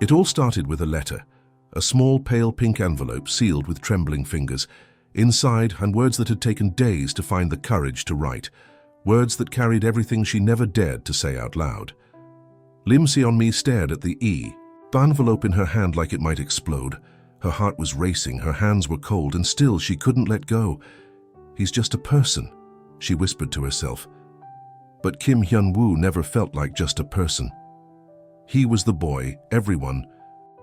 It all started with a letter, a small pale pink envelope sealed with trembling fingers. Inside, and words that had taken days to find the courage to write, words that carried everything she never dared to say out loud. Seon-mi stared at the envelope in her hand like it might explode. Her heart was racing, her hands were cold, and still she couldn't let go. "He's just a person," she whispered to herself. But Kim Hyun-woo never felt like just a person. He was the boy everyone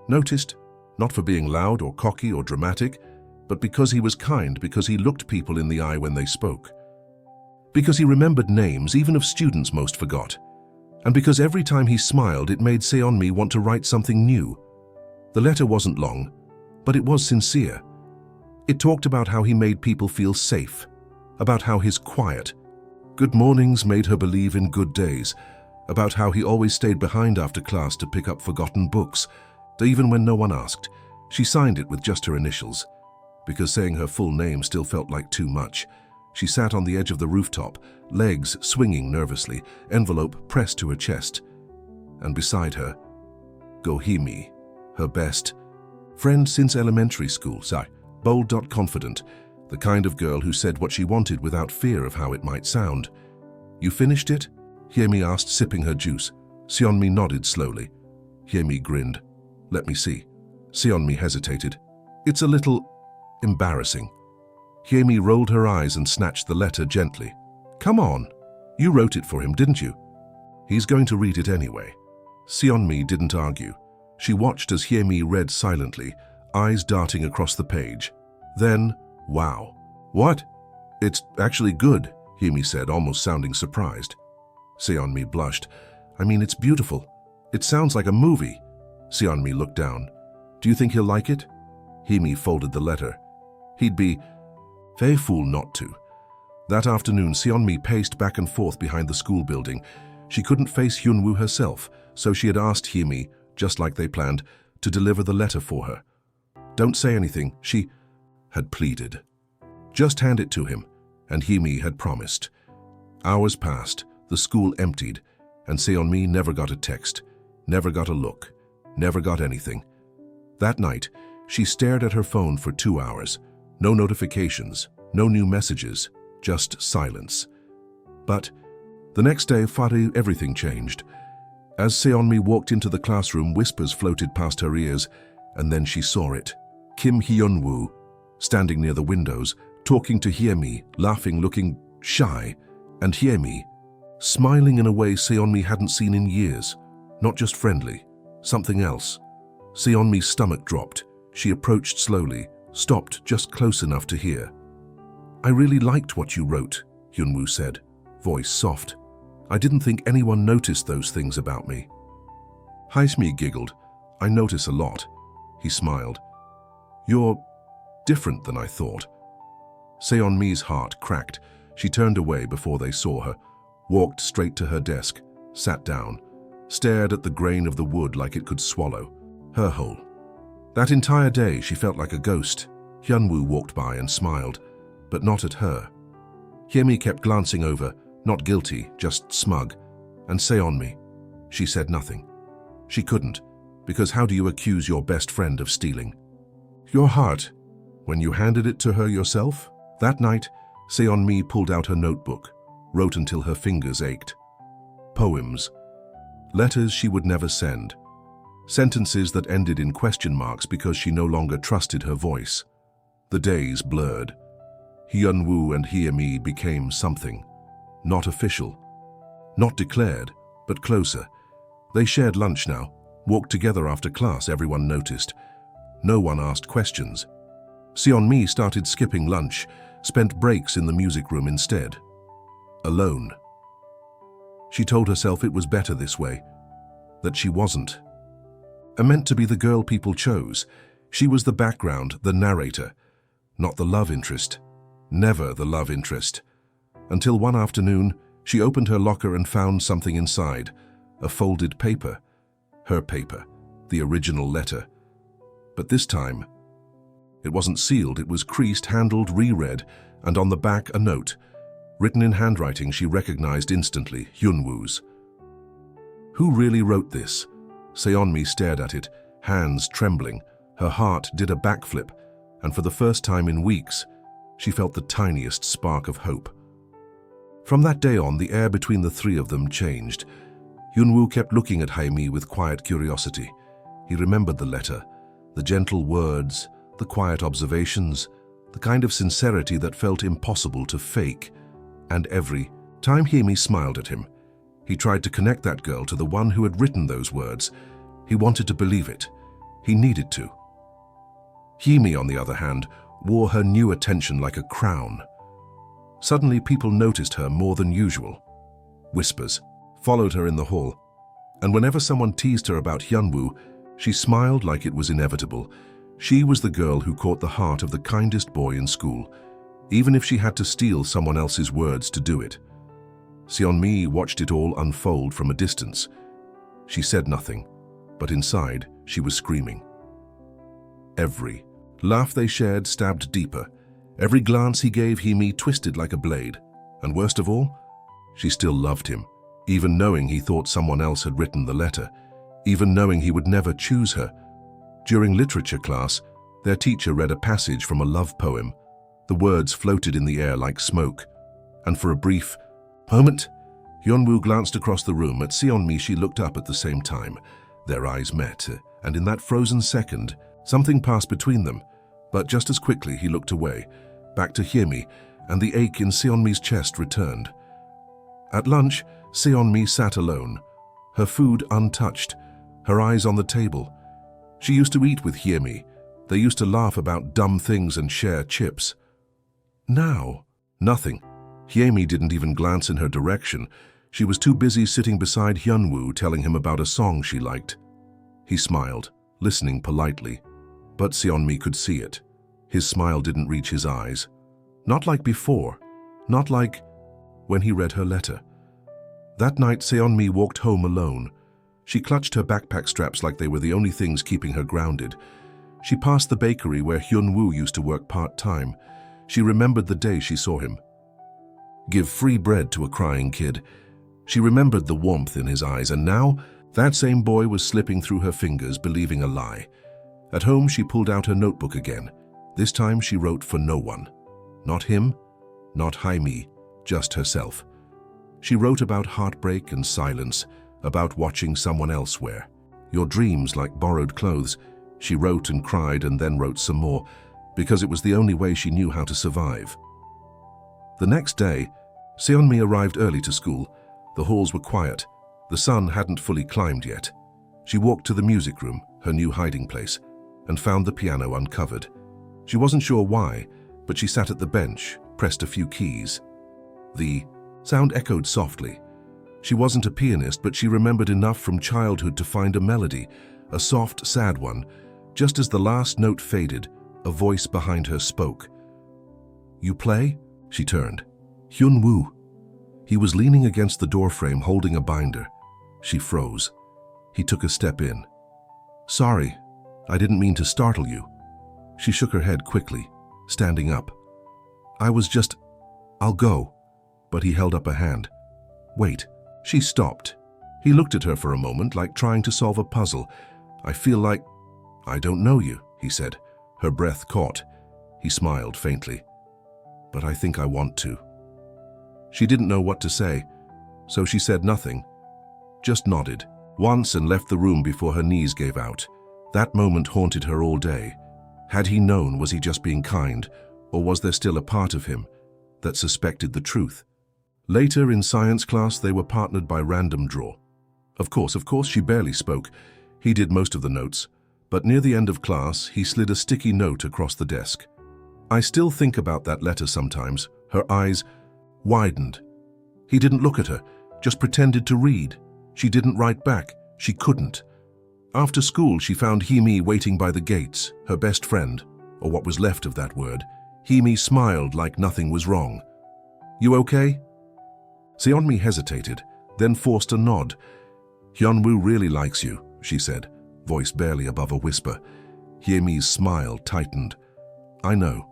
noticed, not for being loud or cocky or dramatic, but because he was kind, because he looked people in the eye when they spoke. Because he remembered names even of students most forgot. And because every time he smiled, it made Seon-mi want to write something new. The letter wasn't long, but it was sincere. It talked about how he made people feel safe, about how his quiet, good mornings made her believe in good days, about how he always stayed behind after class to pick up forgotten books, even when no one asked. She signed it with just her initials, because saying her full name still felt like too much. She sat on the edge of the rooftop, legs swinging nervously, envelope pressed to her chest. And beside her, Hye-mi, her best friend since elementary school, bold, confident, the kind of girl who said what she wanted without fear of how it might sound. "You finished it?" Hye-mi asked, sipping her juice. Seon-mi nodded slowly. Hye-mi grinned. "Let me see." Seon-mi hesitated. "It's a little embarrassing." Hye-mi rolled her eyes and snatched the letter gently. "Come on. You wrote it for him, didn't you? He's going to read it anyway." Seon-mi didn't argue. She watched as Hye-mi read silently, eyes darting across the page. Then, "Wow." "What?" "It's actually good," Hye-mi said, almost sounding surprised. Seon-mi blushed. "I mean, it's beautiful. It sounds like a movie." Seon-mi looked down. "Do you think he'll like it?" Hye-mi folded the letter. "He'd be a fool not to." That afternoon, Seon-mi paced back and forth behind the school building. She couldn't face Hyun-woo herself, so she had asked Hye-mi, just like they planned, to deliver the letter for her. "Don't say anything," she had pleaded. "Just hand it to him," and Hye-mi had promised. Hours passed, the school emptied, and Seon-mi never got a text, never got a look, never got anything. That night, she stared at her phone for 2 hours. No notifications, no new messages, just silence. But the next day, everything changed. As Seon-mi walked into the classroom, whispers floated past her ears, and then she saw it. Kim Hyun-woo, standing near the windows, talking to Hye-mi, laughing, looking shy, and Hye-mi, smiling in a way Seon-mi hadn't seen in years. Not just friendly, something else. Seon-mi's stomach dropped. She approached slowly, stopped just close enough to hear. "I really liked what you wrote," Hyun-woo said, voice soft. "I didn't think anyone noticed those things about me." Hye-mi giggled. "I notice a lot." He smiled. "You're different than I thought." Seon-mi's heart cracked. She turned away before they saw her, walked straight to her desk, sat down, stared at the grain of the wood like it could swallow her whole. That entire day, she felt like a ghost. Hyun-woo walked by and smiled, but not at her. Hye-mi kept glancing over, not guilty, just smug. And Seon-mi. She said nothing. She couldn't, because how do you accuse your best friend of stealing your heart when you handed it to her yourself? That night, Seon-mi pulled out her notebook, wrote until her fingers ached. Poems. Letters she would never send. Sentences that ended in question marks because she no longer trusted her voice. The days blurred. Hyun-woo and Hye-mi became something. Not official. Not declared, but closer. They shared lunch now, walked together after class, everyone noticed. No one asked questions. Seon-mi started skipping lunch, spent breaks in the music room instead. Alone. She told herself it was better this way, that she wasn't. Meant to be the girl people chose. She was the background, the narrator, not the love interest. Never the love interest. Until one afternoon, she opened her locker and found something inside, a folded paper. Her paper, the original letter. But this time, it wasn't sealed, it was creased, handled, reread, and on the back a note, written in handwriting she recognized instantly, Hyun-woo's. Who really wrote this? Seon-mi stared at it, hands trembling. Her heart did a backflip, and for the first time in weeks, she felt the tiniest spark of hope. From that day on, the air between the three of them changed. Hyun-woo kept looking at Hye-mi with quiet curiosity. He remembered the letter, the gentle words, the quiet observations, the kind of sincerity that felt impossible to fake. And every time Hye-mi smiled at him, he tried to connect that girl to the one who had written those words. He wanted to believe it. He needed to. Hye-mi, on the other hand, wore her new attention like a crown. Suddenly, people noticed her more than usual. Whispers followed her in the hall, and whenever someone teased her about Hyun-woo, she smiled like it was inevitable. She was the girl who caught the heart of the kindest boy in school, even if she had to steal someone else's words to do it. Seon-mi watched it all unfold from a distance. She said nothing, but inside she was screaming. Every laugh they shared stabbed deeper. Every glance he gave Hye-mi twisted like a blade. And worst of all, she still loved him, even knowing he thought someone else had written the letter, even knowing he would never choose her. During literature class, their teacher read a passage from a love poem. The words floated in the air like smoke, and for a brief moment, Hyun-woo glanced across the room. At Seon-mi, she looked up at the same time. Their eyes met, and in that frozen second, something passed between them. But just as quickly, he looked away, back to Hye-mi, and the ache in Seon-mi's chest returned. At lunch, Seon-mi sat alone, her food untouched, her eyes on the table. She used to eat with Hye-mi. They used to laugh about dumb things and share chips. Now, nothing. Hye-mi didn't even glance in her direction. She was too busy sitting beside Hyun-woo, telling him about a song she liked. He smiled, listening politely, but Seon-mi could see it. His smile didn't reach his eyes. Not like before, not like when he read her letter. That night, Seon-mi walked home alone. She clutched her backpack straps like they were the only things keeping her grounded. She passed the bakery where Hyun-woo used to work part-time. She remembered the day she saw him give free bread to a crying kid. She remembered the warmth in his eyes, and now that same boy was slipping through her fingers, believing a lie. At home, she pulled out her notebook again. This time she wrote for no one. Not him, not Hye-mi, just herself. She wrote about heartbreak and silence, about watching someone else wear your dreams like borrowed clothes. She wrote and cried and then wrote some more, because it was the only way she knew how to survive. The next day, Seon-mi arrived early to school. The halls were quiet. The sun hadn't fully climbed yet. She walked to the music room, her new hiding place, and found the piano uncovered. She wasn't sure why, but she sat at the bench, pressed a few keys. The sound echoed softly. She wasn't a pianist, but she remembered enough from childhood to find a melody, a soft, sad one. Just as the last note faded, a voice behind her spoke. "You play?" She turned. Hyun-woo. He was leaning against the doorframe, holding a binder. She froze. He took a step in. "Sorry, I didn't mean to startle you." She shook her head quickly, standing up. I'll go." But he held up a hand. "Wait." She stopped. He looked at her for a moment, like trying to solve a puzzle. "I feel like I don't know you," he said. Her breath caught. He smiled faintly. "But I think I want to." She didn't know what to say, so she said nothing, just nodded once and left the room before her knees gave out. That moment haunted her all day. Had he known? Was he just being kind, or was there still a part of him that suspected the truth? Later in science class, they were partnered by random draw. Of course, she barely spoke. He did most of the notes, but near the end of class, he slid a sticky note across the desk. I still think about that letter sometimes. Her eyes widened. He didn't look at her, just pretended to read. She didn't write back. She couldn't. After school, she found Hye-mi waiting by the gates, her best friend, or what was left of that word. Hye-mi smiled like nothing was wrong. "You okay?" Seon-mi hesitated, then forced a nod. "Hyun-woo really likes you," she said, voice barely above a whisper. Hye-mi's smile tightened. "I know."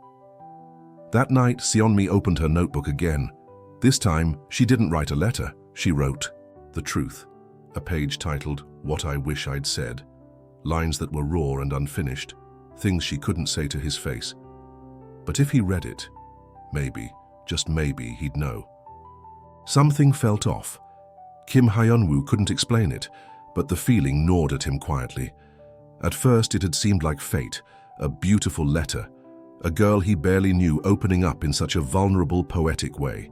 That night, Seon-mi opened her notebook again. This time, she didn't write a letter. She wrote the truth, a page titled "What I Wish I'd Said." lines that were raw and unfinished, things she couldn't say to his face. But if he read it, maybe, just maybe, he'd know. Something felt off. Kim Hyun-woo couldn't explain it, but the feeling gnawed at him quietly. At first it had seemed like fate, a beautiful letter, a girl he barely knew opening up in such a vulnerable, poetic way.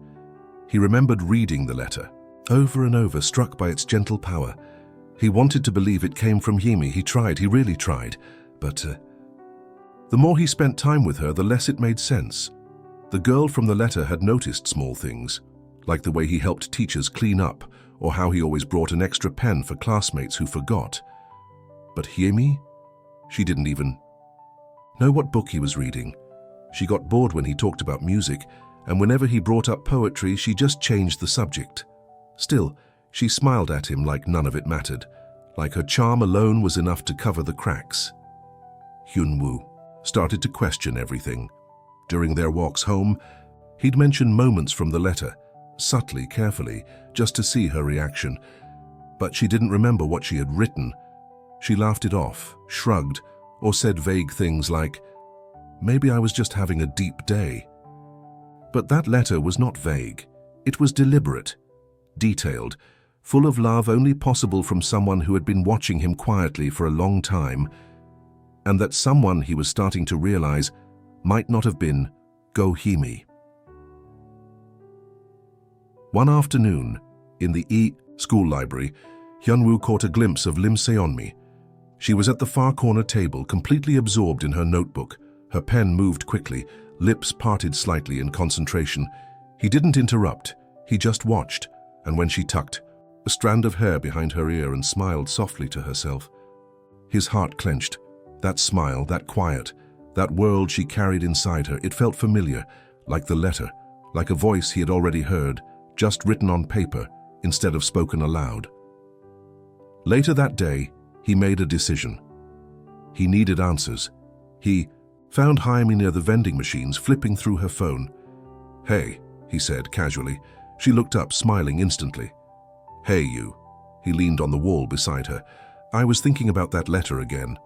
He remembered reading the letter, over and over, struck by its gentle power. He wanted to believe it came from Hye-mi. He tried, he really tried, but the more he spent time with her, the less it made sense. The girl from the letter had noticed small things, like the way he helped teachers clean up, or how he always brought an extra pen for classmates who forgot. But Hye-mi? She didn't even know what book he was reading. She got bored when he talked about music, and whenever he brought up poetry, she just changed the subject. Still, she smiled at him like none of it mattered, like her charm alone was enough to cover the cracks. Hyun-woo started to question everything. During their walks home, he'd mention moments from the letter, subtly, carefully, just to see her reaction. But she didn't remember what she had written. She laughed it off, shrugged, or said vague things like, "Maybe I was just having a deep day." But that letter was not vague. It was deliberate, detailed, full of love only possible from someone who had been watching him quietly for a long time, and that someone, he was starting to realize, might not have been Hye-mi. One afternoon, in the school library, Hyun-woo caught a glimpse of Seon-mi. She was at the far corner table, completely absorbed in her notebook. Her pen moved quickly, lips parted slightly in concentration. He didn't interrupt, he just watched, and when she tucked a strand of hair behind her ear and smiled softly to herself, his heart clenched. That smile, that quiet, that world she carried inside her, it felt familiar, like the letter, like a voice he had already heard, just written on paper instead of spoken aloud. Later that day, he made a decision. He needed answers. He found Hye-mi near the vending machines, flipping through her phone. "Hey," he said casually. She looked up, smiling instantly. "Hey, you." He leaned on the wall beside her. "I was thinking about that letter again."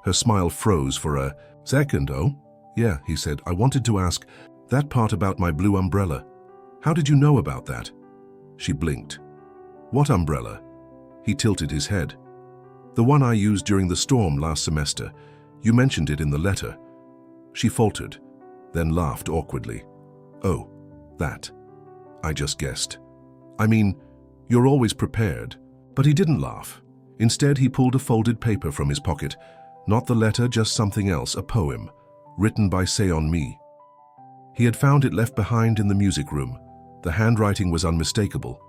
Her smile froze for a second. "Oh, yeah," he said. "I wanted to ask, that part about my blue umbrella. How did you know about that?" She blinked. "What umbrella?" He tilted his head. "The one I used during the storm last semester. You mentioned it in the letter." She faltered, then laughed awkwardly. "Oh, that. I just guessed. I mean, you're always prepared." But he didn't laugh. Instead, he pulled a folded paper from his pocket. Not the letter, just something else, a poem, written by Seon-mi. He had found it left behind in the music room. The handwriting was unmistakable.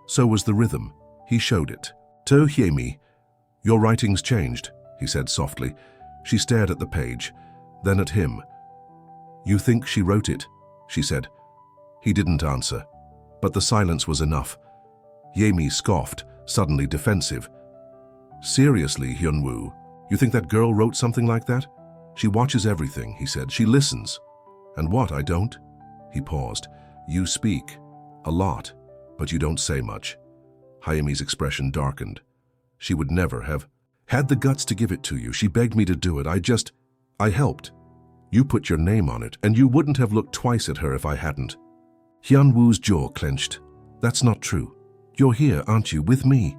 So was the rhythm. He showed it. "To Hye-mi, your writing's changed," he said softly. She stared at the page, then at him. "You think she wrote it?" she said. He didn't answer, but the silence was enough. Hye-mi scoffed, suddenly defensive. "Seriously, Hyun-woo, you think that girl wrote something like that? She watches everything," he said. "She listens." "And what, I don't?" He paused. "You speak. A lot. But you don't say much." Hye-mi's expression darkened. "She would never have had the guts to give it to you. She begged me to do it. I helped. You put your name on it, and you wouldn't have looked twice at her if I hadn't." Hyun-woo's jaw clenched. "That's not true. You're here, aren't you, with me?"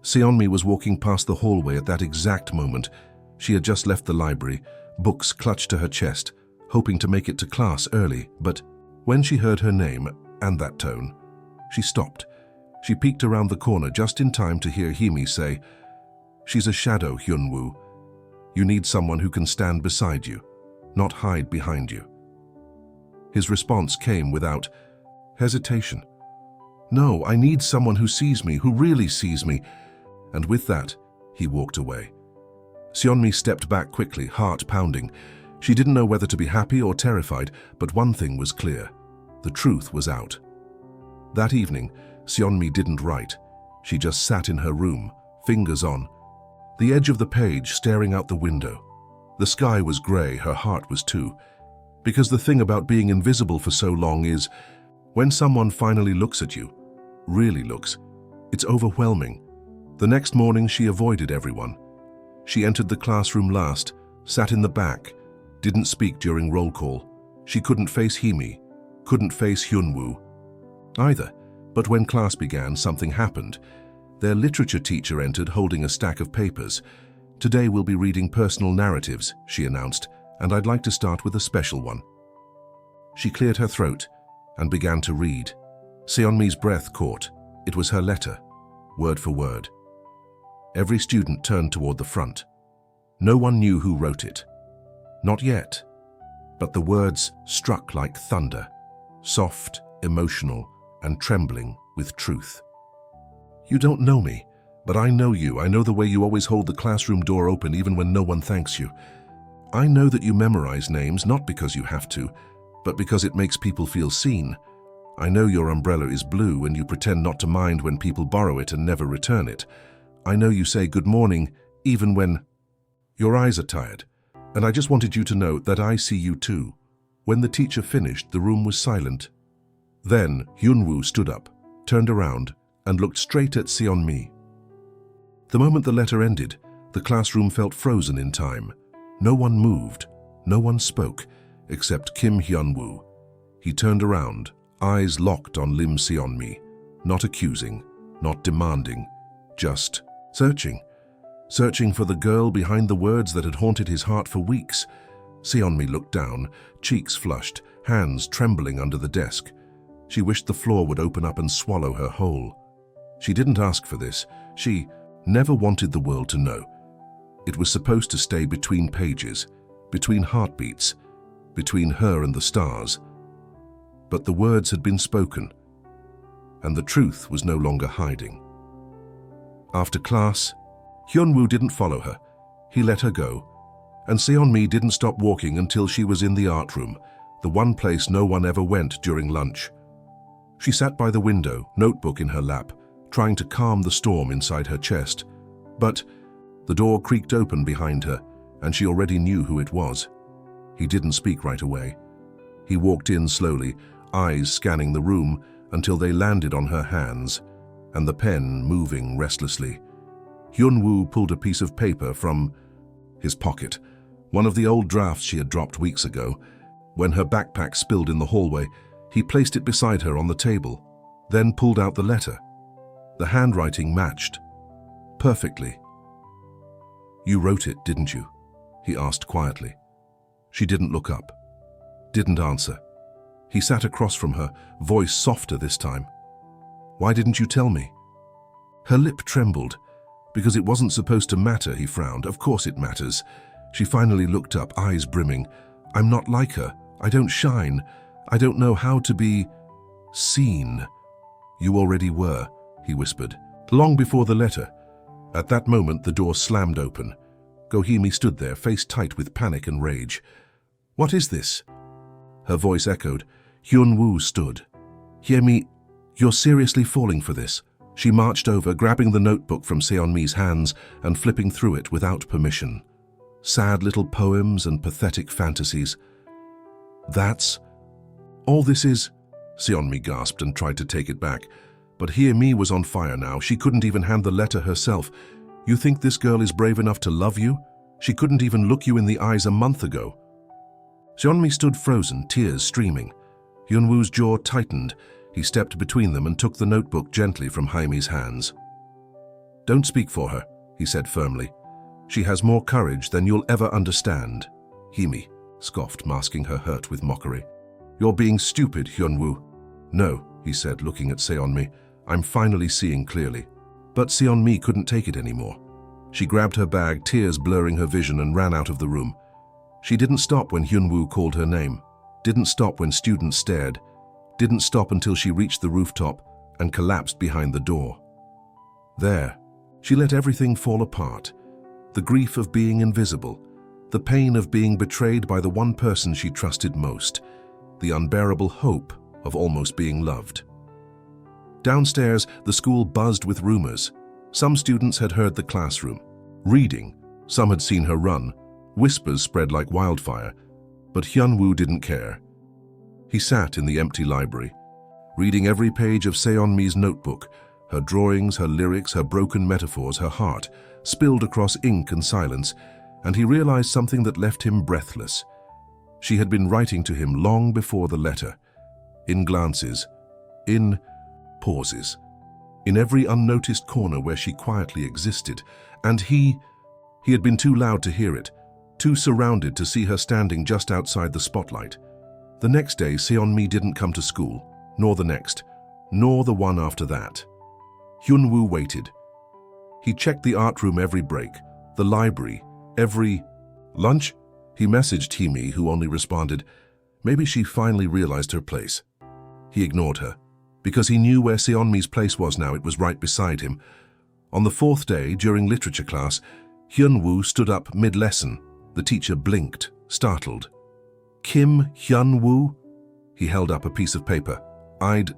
Seon-mi was walking past the hallway at that exact moment. She had just left the library, books clutched to her chest, hoping to make it to class early, but when she heard her name and that tone, she stopped. She peeked around the corner just in time to hear Hye-mi say, "She's a shadow, Hyun-woo. You need someone who can stand beside you, not hide behind you." His response came without hesitation. "No, I need someone who sees me, who really sees me." And with that, he walked away. Seon-mi stepped back quickly, heart pounding. She didn't know whether to be happy or terrified, but one thing was clear. The truth was out. That evening, Seon-mi didn't write. She just sat in her room, fingers on the edge of the page, staring out the window. The sky was gray, her heart was too. Because the thing about being invisible for so long is, when someone finally looks at you, really looks, it's overwhelming. The next morning she avoided everyone. She entered the classroom last, sat in the back, didn't speak during roll call. She couldn't face Hye-mi, couldn't face Hyun-woo either. But when class began, something happened. Their literature teacher entered holding a stack of papers. "Today we'll be reading personal narratives," she announced, "and I'd like to start with a special one." She cleared her throat and began to read. Seon-mi's breath caught. It was her letter, word for word. Every student turned toward the front. No one knew who wrote it. Not yet. But the words struck like thunder, soft, emotional, and trembling with truth. "You don't know me, but I know you. I know the way you always hold the classroom door open even when no one thanks you. I know that you memorize names not because you have to, but because it makes people feel seen. I know your umbrella is blue and you pretend not to mind when people borrow it and never return it. I know you say good morning even when your eyes are tired. And I just wanted you to know that I see you too." When the teacher finished, the room was silent. Then Hyun-woo stood up, turned around, and looked straight at Seon-mi. The moment the letter ended, the classroom felt frozen in time. No one moved, no one spoke, except Kim Hyun-woo. He turned around, eyes locked on Lim Seon-mi, not accusing, not demanding, just searching. Searching for the girl behind the words that had haunted his heart for weeks. Seon-mi looked down, cheeks flushed, hands trembling under the desk. She wished the floor would open up and swallow her whole. She didn't ask for this. She never wanted the world to know. It was supposed to stay between pages, between heartbeats, between her and the stars. But the words had been spoken, and the truth was no longer hiding. After class, Hyun-woo didn't follow her. He let her go. And Seon-mi didn't stop walking until she was in the art room, the one place no one ever went during lunch. She sat by the window, notebook in her lap, trying to calm the storm inside her chest. But the door creaked open behind her, and she already knew who it was. He didn't speak right away. He walked in slowly, eyes scanning the room until they landed on her hands, and the pen moving restlessly. Hyun-woo pulled a piece of paper from his pocket, one of the old drafts she had dropped weeks ago. When her backpack spilled in the hallway, he placed it beside her on the table, then pulled out the letter. The handwriting matched perfectly. "You wrote it, didn't you?" he asked quietly. She didn't look up, didn't answer. He sat across from her, voice softer this time. "Why didn't you tell me?" Her lip trembled. "Because it wasn't supposed to matter," he frowned. "Of course it matters." She finally looked up, eyes brimming. "I'm not like her. I don't shine. I don't know how to be seen." "You already were," he whispered, long before the letter. At that moment, the door slammed open. Hye-mi stood there, face tight with panic and rage. "What is this?" Her voice echoed. Hyun-woo stood. "Hye-mi, you're seriously falling for this." She marched over, grabbing the notebook from Seon-mi's hands and flipping through it without permission. Sad little poems and pathetic fantasies. "That's all this is?" Seon-mi gasped and tried to take it back. But Hye-mi was on fire now. She couldn't even hand the letter herself. "You think this girl is brave enough to love you? She couldn't even look you in the eyes a month ago." Seon-mi stood frozen, tears streaming. Hyun-woo's jaw tightened. He stepped between them and took the notebook gently from Hye-mi's hands. "Don't speak for her," he said firmly. "She has more courage than you'll ever understand." Hye-mi scoffed, masking her hurt with mockery. "You're being stupid, Hyun-woo." "No," he said, looking at Seon-mi. "I'm finally seeing clearly." But Seon-mi couldn't take it anymore. She grabbed her bag, tears blurring her vision, and ran out of the room. She didn't stop when Hyun-woo called her name, didn't stop when students stared, didn't stop until she reached the rooftop and collapsed behind the door. There, she let everything fall apart. The grief of being invisible, the pain of being betrayed by the one person she trusted most, the unbearable hope of almost being loved. Downstairs, the school buzzed with rumors. Some students had heard the classroom reading, some had seen her run. Whispers spread like wildfire, but Hyun-woo didn't care. He sat in the empty library, reading every page of Seon-mi's notebook, Her drawings, her lyrics, her broken metaphors, her heart, spilled across ink and silence, and he realized something that left him breathless. She had been writing to him long before the letter, in glances, in pauses, in every unnoticed corner where she quietly existed, and he had been too loud to hear it, too surrounded to see her standing just outside the spotlight. The next day, Seon-mi didn't come to school, nor the next, nor the one after that. Hyun-woo waited. He checked the art room every break, the library, every lunch. He messaged Hye-mi, who only responded, maybe she finally realized her place. He ignored her, because he knew where Seon-mi's place was now. It was right beside him. On the fourth day, during literature class, Hyun-woo stood up mid-lesson. The teacher blinked, startled. Kim Hyun-woo? He held up a piece of paper. I'd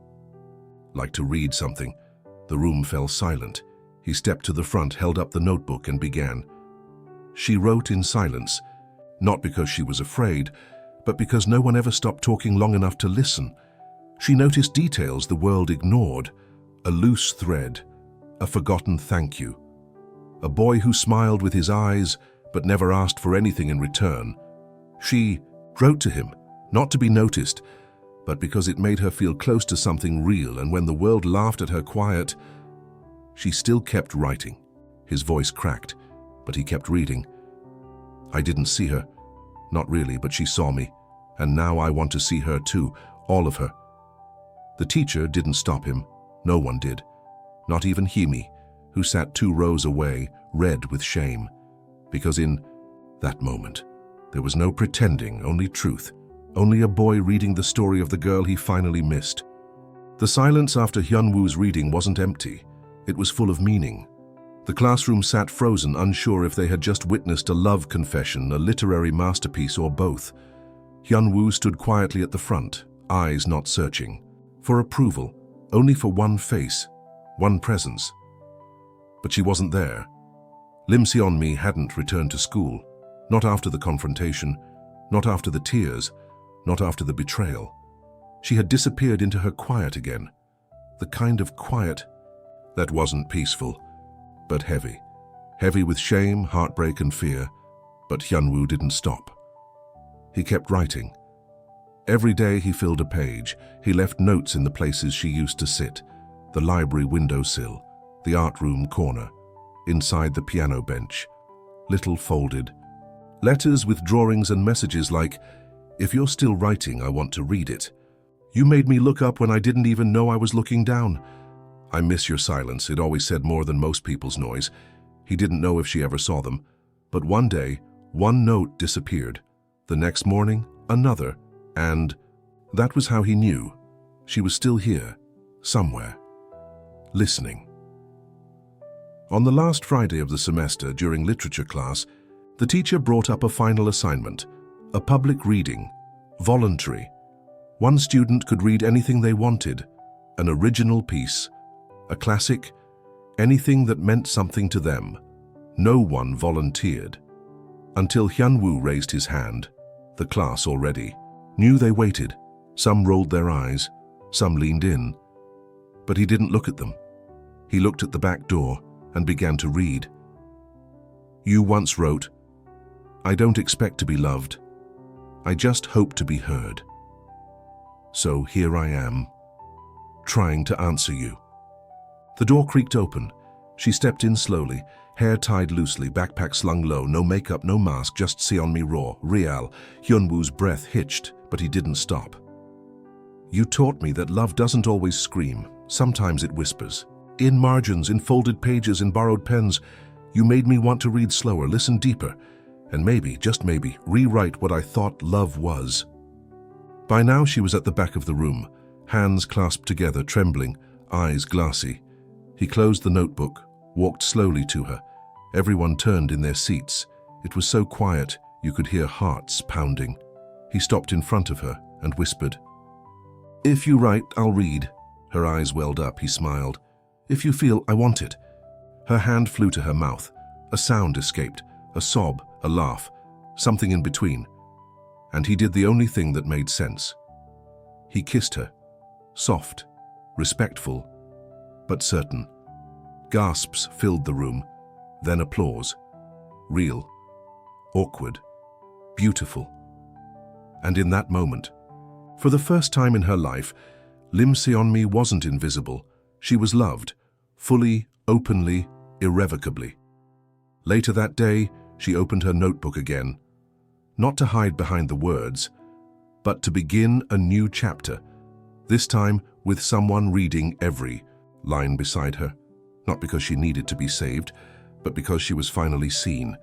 like to read something. The room fell silent. He stepped to the front, held up the notebook, and began. She wrote in silence, not because she was afraid, but because no one ever stopped talking long enough to listen. She noticed details the world ignored, a loose thread, a forgotten thank you. A boy who smiled with his eyes, but never asked for anything in return. She wrote to him, not to be noticed, but because it made her feel close to something real, and when the world laughed at her quiet, she still kept writing. His voice cracked, but he kept reading. I didn't see her. Not really, but she saw me, and now I want to see her too, all of her. The teacher didn't stop him. No one did. Not even Hye-mi, who sat 2 rows away, red with shame. Because in that moment, there was no pretending, only truth. Only a boy reading the story of the girl he finally missed. The silence after Hyun-woo's reading wasn't empty. It was full of meaning. The classroom sat frozen, unsure if they had just witnessed a love confession, a literary masterpiece, or both. Hyun-woo stood quietly at the front, eyes not searching. For approval, only for one face, one presence. But she wasn't there. Lim Seon-mi hadn't returned to school. Not after the confrontation, not after the tears, not after the betrayal. She had disappeared into her quiet again. The kind of quiet that wasn't peaceful, but heavy. Heavy with shame, heartbreak, and fear. But Hyun-woo didn't stop. He kept writing. Every day he filled a page. He left notes in the places she used to sit. The library windowsill, the art room corner, inside the piano bench. Little folded letters with drawings and messages like, if you're still writing, I want to read it. You made me look up when I didn't even know I was looking down. I miss your silence. It always said more than most people's noise. He didn't know if she ever saw them. But one day, one note disappeared. The next morning, another. And that was how he knew. She was still here, somewhere, listening. On the last Friday of the semester, during literature class, the teacher brought up a final assignment, a public reading, voluntary. One student could read anything they wanted, an original piece, a classic, anything that meant something to them. No one volunteered. Until Hyun-woo raised his hand. The class already knew. They waited. Some rolled their eyes, some leaned in. But he didn't look at them. He looked at the back door and began to read. You once wrote, I don't expect to be loved. I just hope to be heard. So here I am, trying to answer you. The door creaked open. She stepped in slowly, hair tied loosely, backpack slung low, no makeup, no mask, just Seon-mi raw, real. Hyun-woo's breath hitched, but he didn't stop. You taught me that love doesn't always scream. Sometimes it whispers. In margins, in folded pages, in borrowed pens. You made me want to read slower, listen deeper, and maybe, just maybe, rewrite what I thought love was. By now she was at the back of the room, hands clasped together, trembling, eyes glassy. He closed the notebook, walked slowly to her. Everyone turned in their seats. It was so quiet, you could hear hearts pounding. He stopped in front of her and whispered, If you write, I'll read. Her eyes welled up. He smiled. If you feel, I want it. Her hand flew to her mouth. A sound escaped, a sob, a laugh, something in between. And he did the only thing that made sense. He kissed her, soft, respectful, but certain. Gasps filled the room, then applause. Real, awkward, beautiful. And in that moment, for the first time in her life, Lim Seon-mi wasn't invisible. She was loved, fully, openly, irrevocably. Later that day, she opened her notebook again, not to hide behind the words, but to begin a new chapter, this time with someone reading every line beside her, not because she needed to be saved, but because she was finally seen,